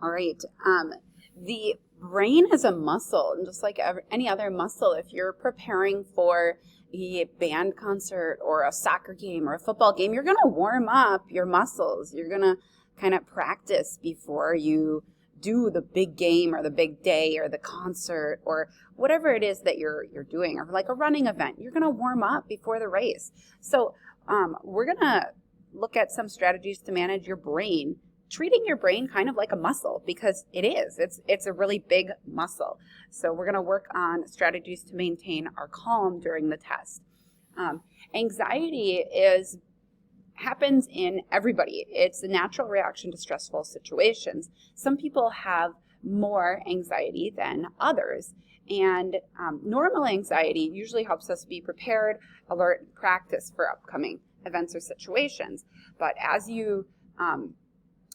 All right. The brain is a muscle, and just like any other muscle, if you're preparing for a band concert or a soccer game or a football game, you're going to warm up your muscles. You're going to kind of practice before you do the big game or the big day or the concert or whatever it is that you're doing, or like a running event. You're going to warm up before the race. So we're going to look at some strategies to manage your brain, treating your brain kind of like a muscle, because it is. It's a really big muscle. So we're going to work on strategies to maintain our calm during the test. Anxiety happens in everybody. It's a natural reaction to stressful situations. Some people have more anxiety than others. And normal anxiety usually helps us be prepared, alert, and practice for upcoming events or situations. But as you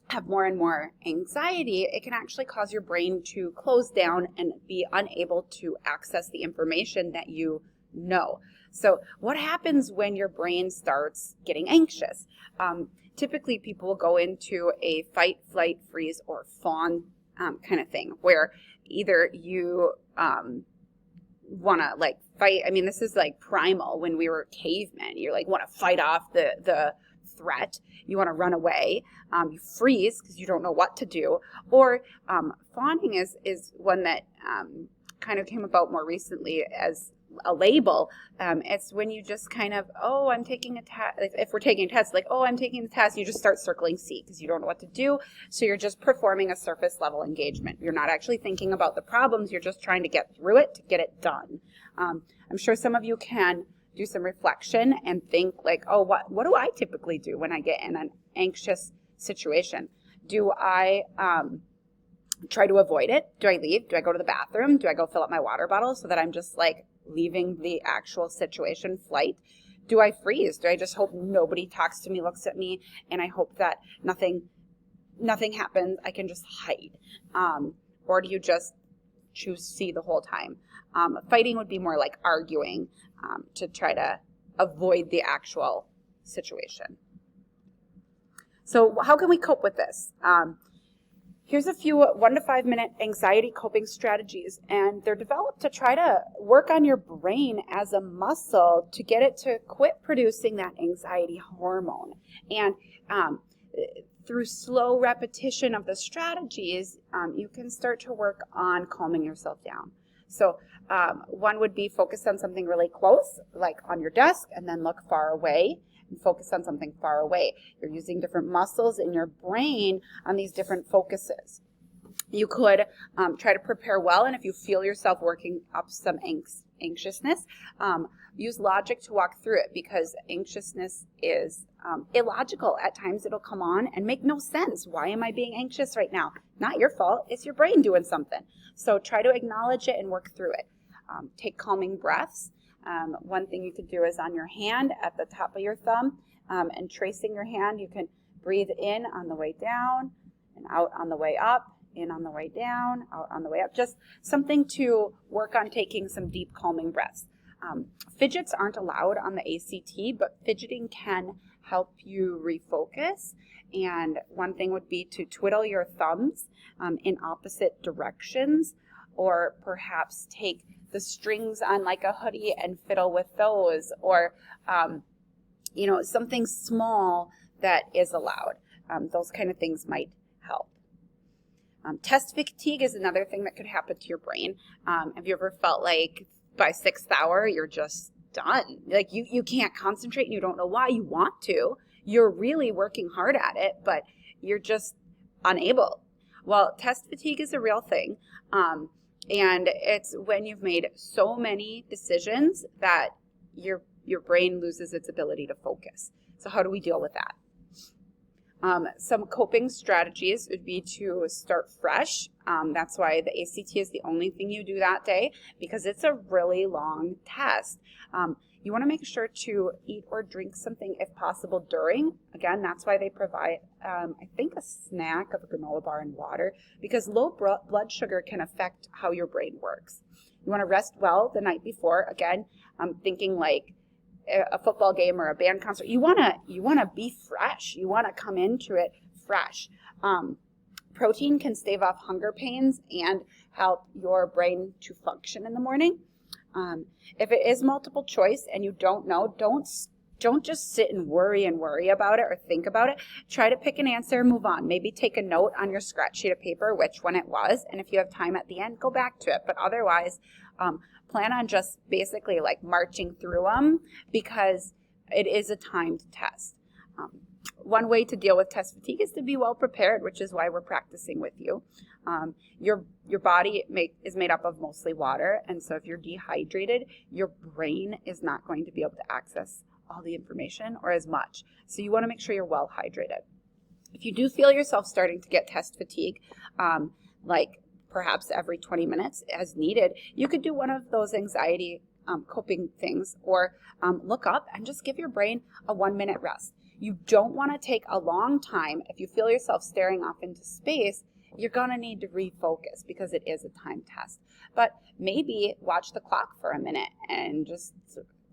have more and more anxiety, it can actually cause your brain to close down and be unable to access the information that you know. So what happens when your brain starts getting anxious? Typically, people will go into a fight, flight, freeze, or fawn kind of thing, where either you want to like fight. I mean, this is like primal when we were cavemen. You like want to fight off the threat. You want to run away. You freeze because you don't know what to do. Or fawning is one that kind of came about more recently as a label. It's when you just kind of, oh, I'm taking a test. If we're taking a test, like, oh, I'm taking the test, you just start circling C because you don't know what to do. So you're just performing a surface level engagement. You're not actually thinking about the problems. You're just trying to get through it to get it done. I'm sure some of you can do some reflection and think like, oh, what do I typically do when I get in an anxious situation? Do I try to avoid it? Do I leave? Do I go to the bathroom? Do I go fill up my water bottle so that I'm just like leaving the actual situation, flight? Do I freeze? Do I just hope nobody talks to me, looks at me, and I hope that nothing happens? I can just hide. Or do you just choose C the whole time? Fighting would be more like arguing to try to avoid the actual situation. So how can we cope with this? Here's a few 1 to 5 minute anxiety coping strategies, and they're developed to try to work on your brain as a muscle to get it to quit producing that anxiety hormone. And through slow repetition of the strategies, you can start to work on calming yourself down. So one would be focus on something really close, like on your desk, and then look far away. Focus on something far away. You're using different muscles in your brain on these different focuses. You could try to prepare well, and if you feel yourself working up some anxiousness, use logic to walk through it, because anxiousness is illogical. At times it'll come on and make no sense. Why am I being anxious right now? Not your fault. It's your brain doing something. So try to acknowledge it and work through it. Take calming breaths. One thing you could do is on your hand at the top of your thumb, and tracing your hand, you can breathe in on the way down and out on the way up, in on the way down, out on the way up. Just something to work on taking some deep calming breaths. Fidgets aren't allowed on the ACT, but fidgeting can help you refocus. And one thing would be to twiddle your thumbs in opposite directions, or perhaps take the strings on like a hoodie and fiddle with those, or something small that is allowed. Those kind of things might help. Test fatigue is another thing that could happen to your brain. Have you ever felt like by 6th hour you're just done? Like you can't concentrate and you don't know why. You want to. You're really working hard at it, but you're just unable. Well, test fatigue is a real thing. And it's when you've made so many decisions that your brain loses its ability to focus. So how do we deal with that? Some coping strategies would be to start fresh. That's why the ACT is the only thing you do that day, because it's a really long test. You want to make sure to eat or drink something if possible during. Again, that's why they provide, I think, a snack of a granola bar and water, because low blood sugar can affect how your brain works. You want to rest well the night before. Again, I'm thinking like a football game or a band concert. You want to be fresh. You want to come into it fresh. Protein can stave off hunger pains and help your brain to function in the morning. If it is multiple choice and you don't know, don't just sit and worry about it or think about it. Try to pick an answer and move on. Maybe take a note on your scratch sheet of paper which one it was, and if you have time at the end, go back to it. But otherwise, plan on just basically like marching through them, because it is a timed test. One way to deal with test fatigue is to be well prepared, which is why we're practicing with you. Your body is made up of mostly water, and so if you're dehydrated, your brain is not going to be able to access all the information or as much. So you want to make sure you're well hydrated. If you do feel yourself starting to get test fatigue, like perhaps every 20 minutes as needed, you could do one of those anxiety coping things, or look up and just give your brain a 1-minute rest. You don't want to take a long time. If you feel yourself staring off into space, you're going to need to refocus because it is a time test. But maybe watch the clock for a minute and just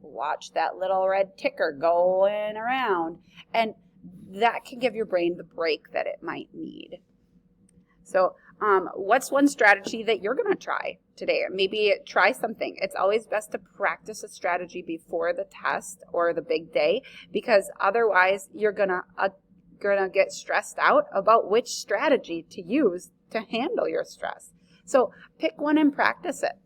watch that little red ticker going around, and that can give your brain the break that it might need. So what's one strategy that you're going to try today? Maybe try something. It's always best to practice a strategy before the test or the big day, because otherwise you're going to get stressed out about which strategy to use to handle your stress. So pick one and practice it.